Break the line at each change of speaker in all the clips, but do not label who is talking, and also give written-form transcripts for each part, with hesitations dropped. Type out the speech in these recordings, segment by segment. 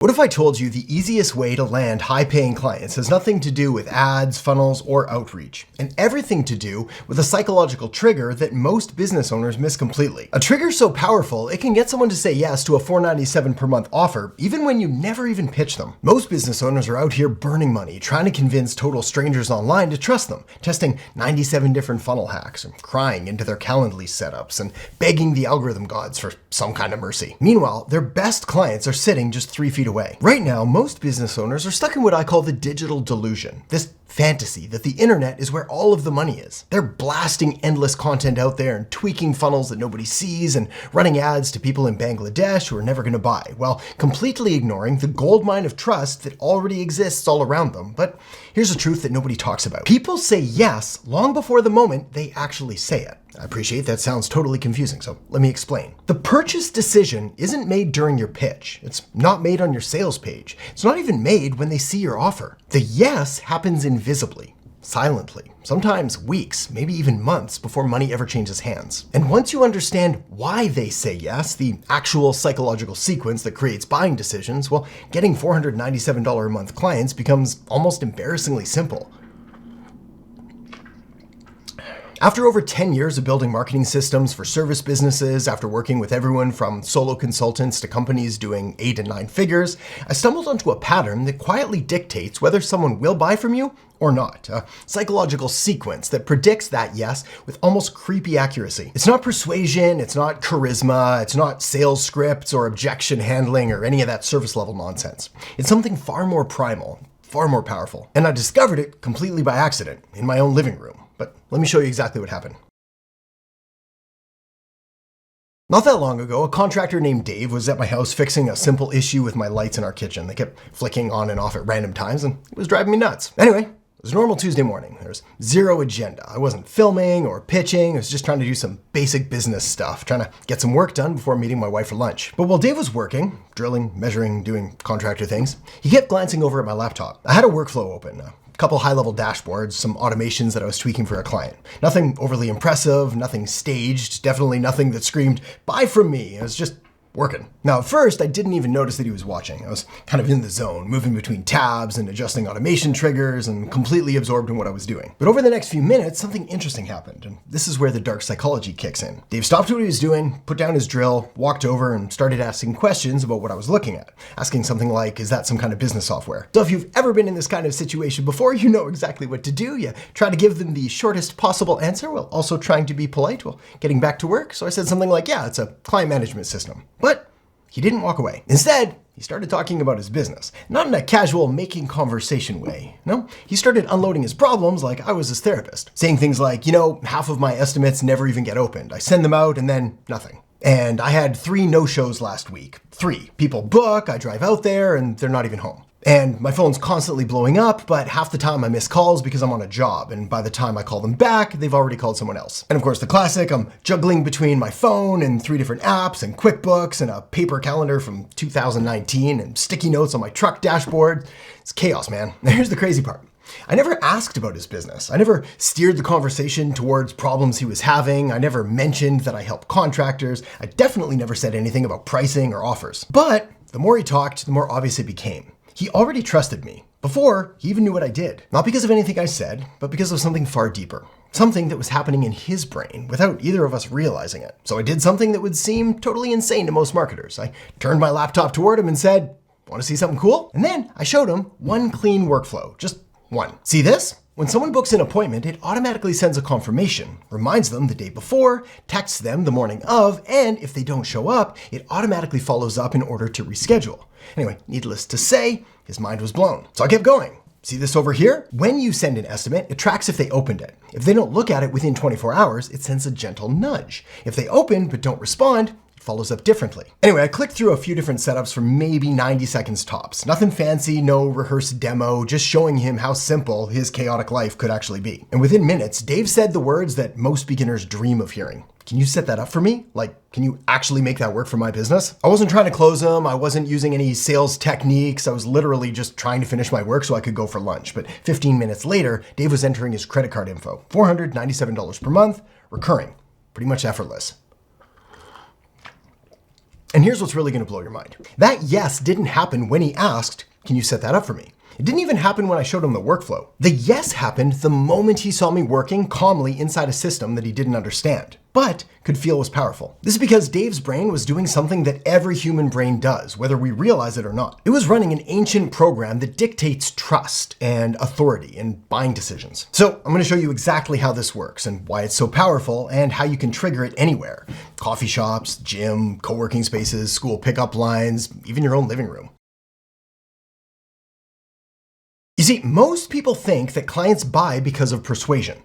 What if I told you the easiest way to land high-paying clients has nothing to do with ads, funnels, or outreach, and everything to do with a psychological trigger that most business owners miss completely? A trigger so powerful, it can get someone to say yes to a $4.97 per month offer, even when you never even pitch them. Most business owners are out here burning money, trying to convince total strangers online to trust them, testing 97 different funnel hacks, and crying into their Calendly setups, and begging the algorithm gods for some kind of mercy. Meanwhile, their best clients are sitting just 3 feet away. Right now, most business owners are stuck in what I call the digital delusion, this fantasy that the internet is where all of the money is. They're blasting endless content out there and tweaking funnels that nobody sees and running ads to people in Bangladesh who are never going to buy, while completely ignoring the goldmine of trust that already exists all around them. But here's a truth that nobody talks about. People say yes long before the moment they actually say it. I appreciate that sounds totally confusing, so let me explain. The purchase decision isn't made during your pitch. It's not made on your sales page. It's not even made when they see your offer. The yes happens invisibly, silently, sometimes weeks, maybe even months before money ever changes hands. And once you understand why they say yes, the actual psychological sequence that creates buying decisions, well, getting $497 a month clients becomes almost embarrassingly simple. After over 10 years of building marketing systems for service businesses, after working with everyone from solo consultants to companies doing 8 and 9 figures, I stumbled onto a pattern that quietly dictates whether someone will buy from you or not. A psychological sequence that predicts that yes with almost creepy accuracy. It's not persuasion, it's not charisma, it's not sales scripts or objection handling or any of that service level nonsense. It's something far more primal, far more powerful. And I discovered it completely by accident in my own living room. But let me show you exactly what happened. Not that long ago, a contractor named Dave was at my house fixing a simple issue with my lights in our kitchen. They kept flicking on and off at random times, and it was driving me nuts. Anyway, it was a normal Tuesday morning. There was zero agenda. I wasn't filming or pitching. I was just trying to do some basic business stuff, trying to get some work done before meeting my wife for lunch. But while Dave was working, drilling, measuring, doing contractor things, he kept glancing over at my laptop. I had a workflow open, couple high-level dashboards, some automations that I was tweaking for a client. Nothing overly impressive, nothing staged, definitely nothing that screamed, "Buy from me." It was just working. Now, at first, I didn't even notice that he was watching. I was kind of in the zone, moving between tabs and adjusting automation triggers and completely absorbed in what I was doing. But over the next few minutes, something interesting happened, and this is where the dark psychology kicks in. Dave stopped what he was doing, put down his drill, walked over, and started asking questions about what I was looking at. Asking something like, is that some kind of business software? So if you've ever been in this kind of situation before, you know exactly what to do. You try to give them the shortest possible answer while also trying to be polite while getting back to work. So I said something like, yeah, it's a client management system. But he didn't walk away. Instead, he started talking about his business, not in a casual making conversation way. No, he started unloading his problems like I was his therapist, saying things like, half of my estimates never even get opened. I send them out and then nothing. And I had 3 no-shows last week. 3. People book, I drive out there, and they're not even home. And my phone's constantly blowing up, but half the time I miss calls because I'm on a job, and by the time I call them back, they've already called someone else. And of course, the classic, I'm juggling between my phone and 3 different apps and QuickBooks and a paper calendar from 2019 and sticky notes on my truck dashboard. It's chaos, man. Now, here's the crazy part. I never asked about his business. I never steered the conversation towards problems he was having. I never mentioned that I help contractors. I definitely never said anything about pricing or offers. But the more he talked, the more obvious it became. He already trusted me. Before, he even knew what I did. Not because of anything I said, but because of something far deeper. Something that was happening in his brain without either of us realizing it. So I did something that would seem totally insane to most marketers. I turned my laptop toward him and said, "Want to see something cool?" And then I showed him one clean workflow, just one. See this? When someone books an appointment, it automatically sends a confirmation, reminds them the day before, texts them the morning of, and if they don't show up, it automatically follows up in order to reschedule. Anyway, needless to say, his mind was blown. So I kept going. See this over here? When you send an estimate, it tracks if they opened it. If they don't look at it within 24 hours, it sends a gentle nudge. If they open but don't respond, follows up differently. Anyway, I clicked through a few different setups for maybe 90 seconds tops. Nothing fancy, no rehearsed demo, just showing him how simple his chaotic life could actually be. And within minutes, Dave said the words that most beginners dream of hearing. Can you set that up for me? Like, can you actually make that work for my business? I wasn't trying to close him. I wasn't using any sales techniques. I was literally just trying to finish my work so I could go for lunch. But 15 minutes later, Dave was entering his credit card info. $497 per month, recurring, pretty much effortless. And here's what's really gonna blow your mind. That yes didn't happen when he asked, "Can you set that up for me?" It didn't even happen when I showed him the workflow. The yes happened the moment he saw me working calmly inside a system that he didn't understand, but could feel was powerful. This is because Dave's brain was doing something that every human brain does, whether we realize it or not. It was running an ancient program that dictates trust and authority in buying decisions. So I'm gonna show you exactly how this works and why it's so powerful and how you can trigger it anywhere. Coffee shops, gym, co-working spaces, school pickup lines, even your own living room. You see, most people think that clients buy because of persuasion,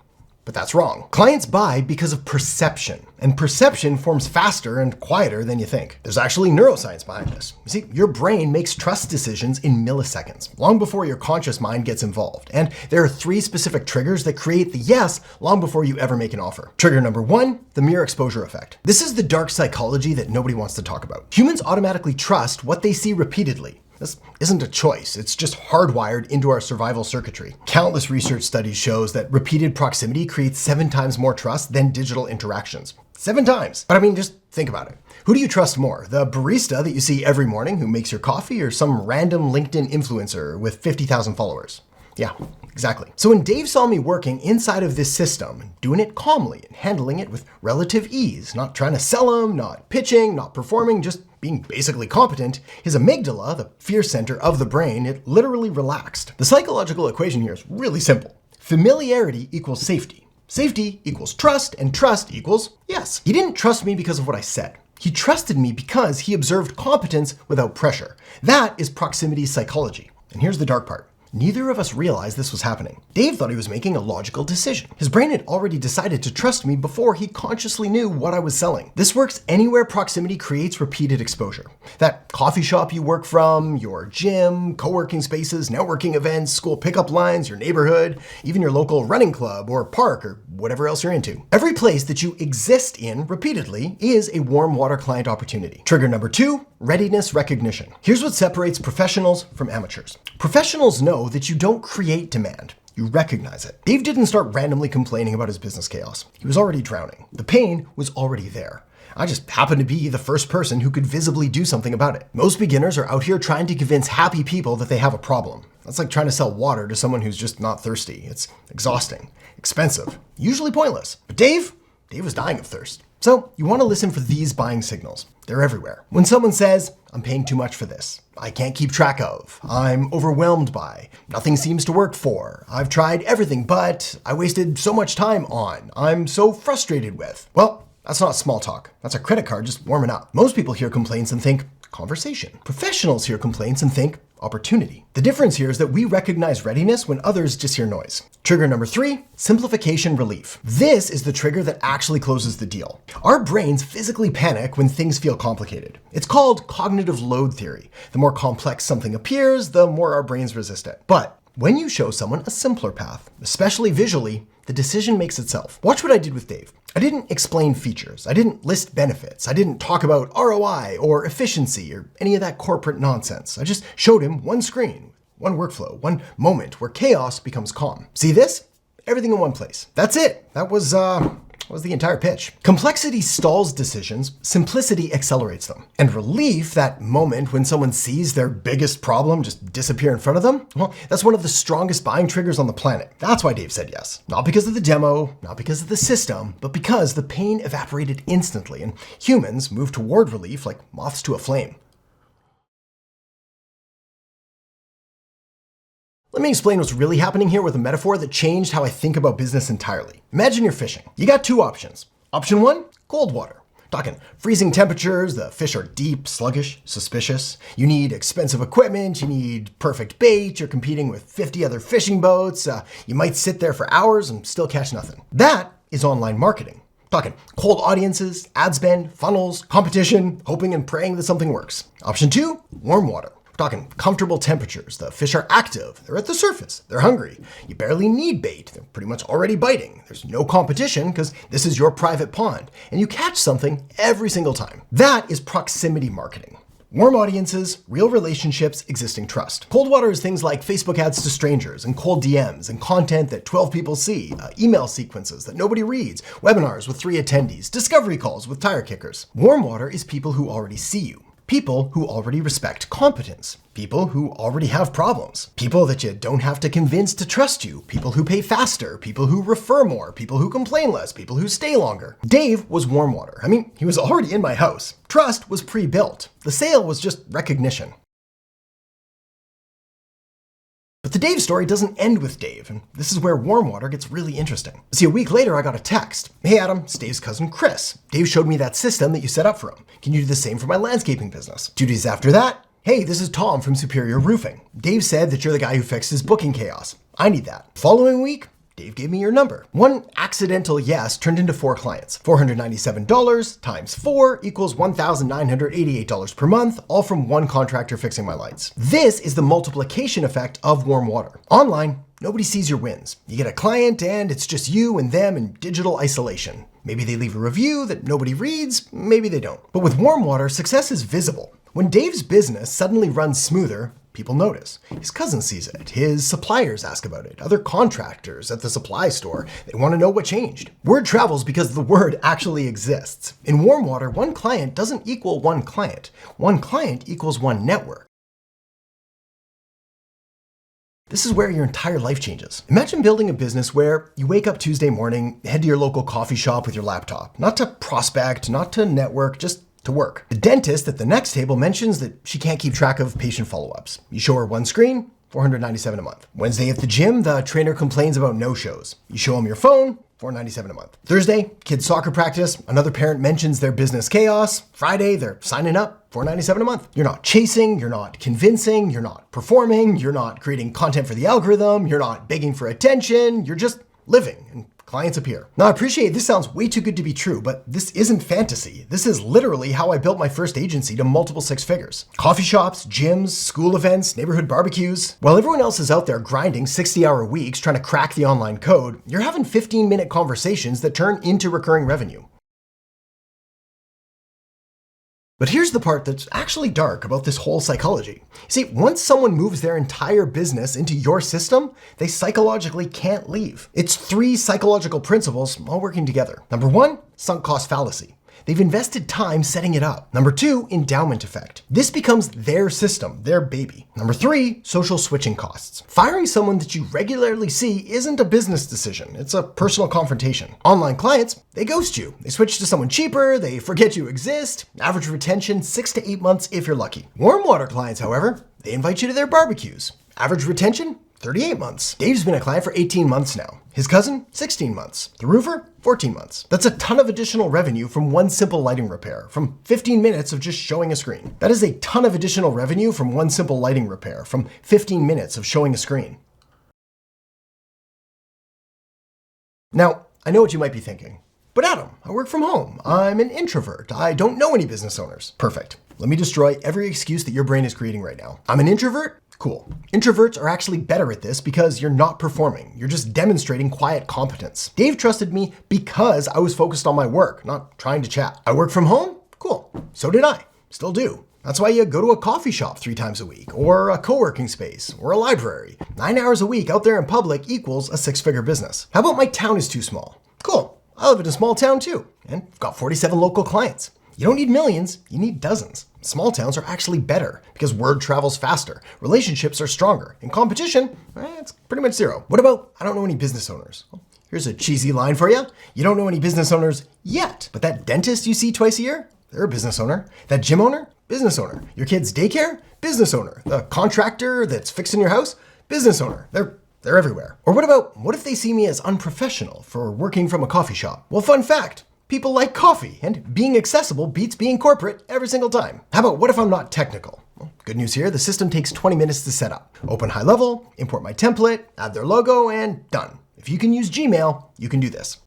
but that's wrong. Clients buy because of perception, and perception forms faster and quieter than you think. There's actually neuroscience behind this. You see, your brain makes trust decisions in milliseconds, long before your conscious mind gets involved. And there are 3 specific triggers that create the yes long before you ever make an offer. Trigger number 1, the mere exposure effect. This is the dark psychology that nobody wants to talk about. Humans automatically trust what they see repeatedly. This isn't a choice, it's just hardwired into our survival circuitry. Countless research studies shows that repeated proximity creates 7 times more trust than digital interactions. 7 times. But I mean, just think about it. Who do you trust more? The barista that you see every morning who makes your coffee, or some random LinkedIn influencer with 50,000 followers? Yeah, exactly. So when Dave saw me working inside of this system, doing it calmly and handling it with relative ease, not trying to sell him, not pitching, not performing, just being basically competent, his amygdala, the fear center of the brain, it literally relaxed. The psychological equation here is really simple. Familiarity equals safety. Safety equals trust, and trust equals yes. He didn't trust me because of what I said. He trusted me because he observed competence without pressure. That is proximity psychology. And here's the dark part. Neither of us realized this was happening. Dave thought he was making a logical decision. His brain had already decided to trust me before he consciously knew what I was selling. This works anywhere proximity creates repeated exposure. That coffee shop you work from, your gym, co-working spaces, networking events, school pickup lines, your neighborhood, even your local running club or park or whatever else you're into. Every place that you exist in repeatedly is a warm water client opportunity. Trigger number 2, readiness recognition. Here's what separates professionals from amateurs. Professionals know that you don't create demand, you recognize it. Dave didn't start randomly complaining about his business chaos. He was already drowning. The pain was already there. I just happened to be the first person who could visibly do something about it. Most beginners are out here trying to convince happy people that they have a problem. That's like trying to sell water to someone who's just not thirsty. It's exhausting, expensive, usually pointless. But Dave was dying of thirst. So you want to listen for these buying signals. They're everywhere. When someone says, "I'm paying too much for this. I can't keep track of. I'm overwhelmed by. Nothing seems to work for. I've tried everything, but I wasted so much time on. I'm so frustrated with." Well, that's not small talk. That's a credit card just warming up. Most people hear complaints and think conversation. Professionals hear complaints and think opportunity. The difference here is that we recognize readiness when others just hear noise. Trigger number 3, simplification relief. This is the trigger that actually closes the deal. Our brains physically panic when things feel complicated. It's called cognitive load theory. The more complex something appears, the more our brains resist it. But when you show someone a simpler path, especially visually, the decision makes itself. Watch what I did with Dave. I didn't explain features. I didn't list benefits. I didn't talk about ROI or efficiency or any of that corporate nonsense. I just showed him one screen, one workflow, one moment where chaos becomes calm. See this? Everything in one place. That's it. That was the entire pitch. Complexity stalls decisions, simplicity accelerates them. And relief, that moment when someone sees their biggest problem just disappear in front of them, well, that's one of the strongest buying triggers on the planet. That's why Dave said yes. Not because of the demo, not because of the system, but because the pain evaporated instantly and humans move toward relief like moths to a flame. Let me explain what's really happening here with a metaphor that changed how I think about business entirely. Imagine you're fishing. You got 2 options. Option 1, cold water. Talking freezing temperatures, the fish are deep, sluggish, suspicious. You need expensive equipment, you need perfect bait, you're competing with 50 other fishing boats, you might sit there for hours and still catch nothing. That is online marketing. Talking cold audiences, ad spend, funnels, competition, hoping and praying that something works. Option 2, warm water. We're talking comfortable temperatures. The fish are active. They're at the surface. They're hungry. You barely need bait. They're pretty much already biting. There's no competition because this is your private pond. And you catch something every single time. That is proximity marketing. Warm audiences, real relationships, existing trust. Cold water is things like Facebook ads to strangers and cold DMs and content that 12 people see, email sequences that nobody reads, webinars with 3 attendees, discovery calls with tire kickers. Warm water is people who already see you. People who already respect competence. People who already have problems. People that you don't have to convince to trust you. People who pay faster. People who refer more. People who complain less. People who stay longer. Dave was warm water. I mean, he was already in my house. Trust was pre-built. The sale was just recognition. But the Dave story doesn't end with Dave, and this is where warm water gets really interesting. See, a week later, I got a text. Hey Adam, it's Dave's cousin Chris. Dave showed me that system that you set up for him. Can you do the same for my landscaping business? 2 days after that, hey, this is Tom from Superior Roofing. Dave said that you're the guy who fixed his booking chaos. I need that. Following week, Dave gave me your number. One accidental yes turned into 4 clients. $497 times 4 equals $1,988 per month, all from one contractor fixing my lights. This is the multiplication effect of warm water. Online, nobody sees your wins. You get a client and it's just you and them in digital isolation. Maybe they leave a review that nobody reads, maybe they don't. But with warm water, success is visible. When Dave's business suddenly runs smoother, people notice. His cousin sees it. His suppliers ask about it. Other contractors at the supply store, they want to know what changed. Word travels because the word actually exists. In warm water, one client doesn't equal one client. One client equals one network. This is where your entire life changes. Imagine building a business where you wake up Tuesday morning, head to your local coffee shop with your laptop. Not to prospect, not to network, just to work. The dentist at the next table mentions that she can't keep track of patient follow-ups. You show her one screen, $497 a month. Wednesday at the gym, the trainer complains about no-shows. You show him your phone, $497 a month. Thursday, kids' soccer practice, another parent mentions their business chaos. Friday, they're signing up, $497 a month. You're not chasing, you're not convincing, you're not performing, you're not creating content for the algorithm, you're not begging for attention, you're just living, and clients appear. Now I appreciate this sounds way too good to be true, but this isn't fantasy. This is literally how I built my first agency to multiple 6 figures. Coffee shops, gyms, school events, neighborhood barbecues. While everyone else is out there grinding 60-hour weeks trying to crack the online code, you're having 15-minute conversations that turn into recurring revenue. But here's the part that's actually dark about this whole psychology. See, once someone moves their entire business into your system, they psychologically can't leave. It's 3 psychological principles all working together. Number 1, sunk cost fallacy. They've invested time setting it up. Number 2, endowment effect. This becomes their system, their baby. Number 3, social switching costs. Firing someone that you regularly see isn't a business decision. It's a personal confrontation. Online clients, they ghost you. They switch to someone cheaper. They forget you exist. Average retention, 6 to 8 months if you're lucky. Warm water clients, however, they invite you to their barbecues. Average retention, 38 months. Dave's been a client for 18 months now. His cousin, 16 months. The roofer, 14 months. That's a ton of additional revenue from one simple lighting repair, from 15 minutes of just showing a screen. That is a ton of additional revenue from one simple lighting repair, from 15 minutes of showing a screen. Now, I know what you might be thinking. But Adam, I work from home. I'm an introvert. I don't know any business owners. Perfect. Let me destroy every excuse that your brain is creating right now. I'm an introvert? Cool. Introverts are actually better at this because you're not performing. You're just demonstrating quiet competence. Dave trusted me because I was focused on my work, not trying to chat. I work from home? Cool. So did I. Still do. That's why you go to a coffee shop 3 times a week, or a co-working space, or a library. 9 hours a week out there in public equals a 6-figure business. How about my town is too small? Cool. I live in a small town too, and I've got 47 local clients. You don't need millions, you need dozens. Small towns are actually better because word travels faster, relationships are stronger, and competition, it's pretty much 0. What about, I don't know any business owners? Well, here's a cheesy line for you. You don't know any business owners yet, but that dentist you see twice a year, they're a business owner. That gym owner, business owner. Your kid's daycare, business owner. The contractor that's fixing your house, business owner. They're everywhere. Or what if they see me as unprofessional for working from a coffee shop? Well, fun fact. People like coffee, and being accessible beats being corporate every single time. How about what if I'm not technical? Well, good news here, the system takes 20 minutes to set up. Open high level, import my template, add their logo, and done. If you can use Gmail, you can do this.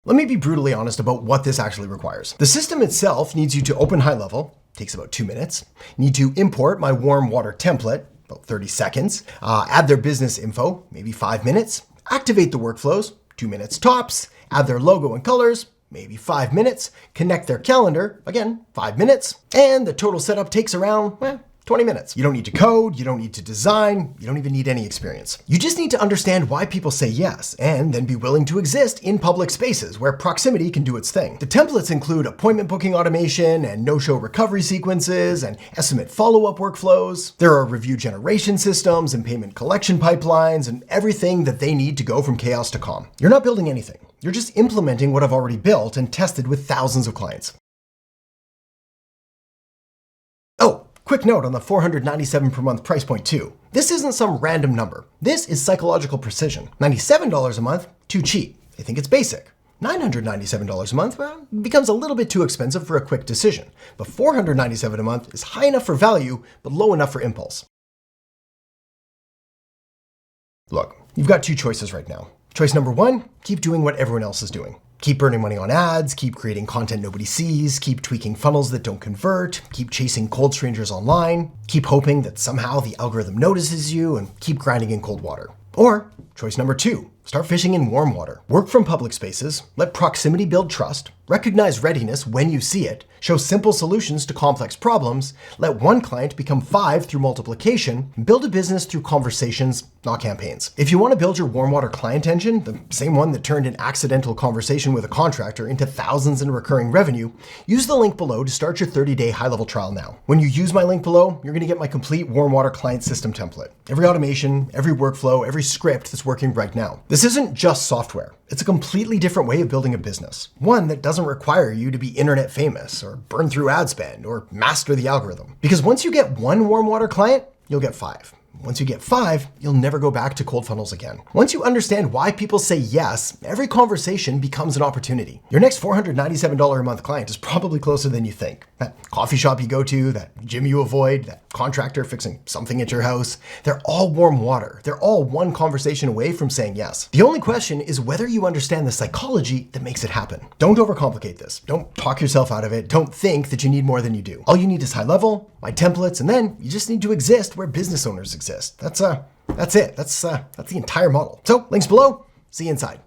Let me be brutally honest about what this actually requires. The system itself needs you to open high level, takes about 2 minutes, need to import my warm water template, about 30 seconds, add their business info, maybe 5 minutes, activate the workflows, 2 minutes tops, add their logo and colors, maybe 5 minutes, connect their calendar, again, 5 minutes, and the total setup takes around, 20 minutes. You don't need to code, you don't need to design, you don't even need any experience. You just need to understand why people say yes, and then be willing to exist in public spaces where proximity can do its thing. The templates include appointment booking automation and no-show recovery sequences and estimate follow-up workflows. There are review generation systems and payment collection pipelines and everything that they need to go from chaos to calm. You're not building anything. You're just implementing what I've already built and tested with thousands of clients. Oh, quick note on the $497 per month price point too. This isn't some random number. This is psychological precision. $97 a month, too cheap. They think it's basic. $997 a month, becomes a little bit too expensive for a quick decision. But $497 a month is high enough for value, but low enough for impulse. Look, you've got two choices right now. Choice number one, keep doing what everyone else is doing. Keep burning money on ads, keep creating content nobody sees, keep tweaking funnels that don't convert, keep chasing cold strangers online, keep hoping that somehow the algorithm notices you, and keep grinding in cold water. Or choice number two, start fishing in warm water. Work from public spaces, let proximity build trust, recognize readiness when you see it, show simple solutions to complex problems, let one client become 5 through multiplication, and build a business through conversations, not campaigns. If you want to build your warm water client engine, the same one that turned an accidental conversation with a contractor into thousands in recurring revenue, use the link below to start your 30-day high-level trial now. When you use my link below, you're going to get my complete warm water client system template. Every automation, every workflow, every script that's working right now. This isn't just software. It's a completely different way of building a business. One that doesn't require you to be internet famous or burn through ad spend or master the algorithm. Because once you get one warm water client, you'll get 5. Once you get 5, you'll never go back to cold funnels again. Once you understand why people say yes, every conversation becomes an opportunity. Your next $497 a month client is probably closer than you think. That coffee shop you go to, that gym you avoid, that contractor fixing something at your house, they're all warm water. They're all one conversation away from saying yes. The only question is whether you understand the psychology that makes it happen. Don't overcomplicate this. Don't talk yourself out of it. Don't think that you need more than you do. All you need is high level, my templates, and then you just need to exist where business owners exist. That's it. That's the entire model. So links below. See you inside.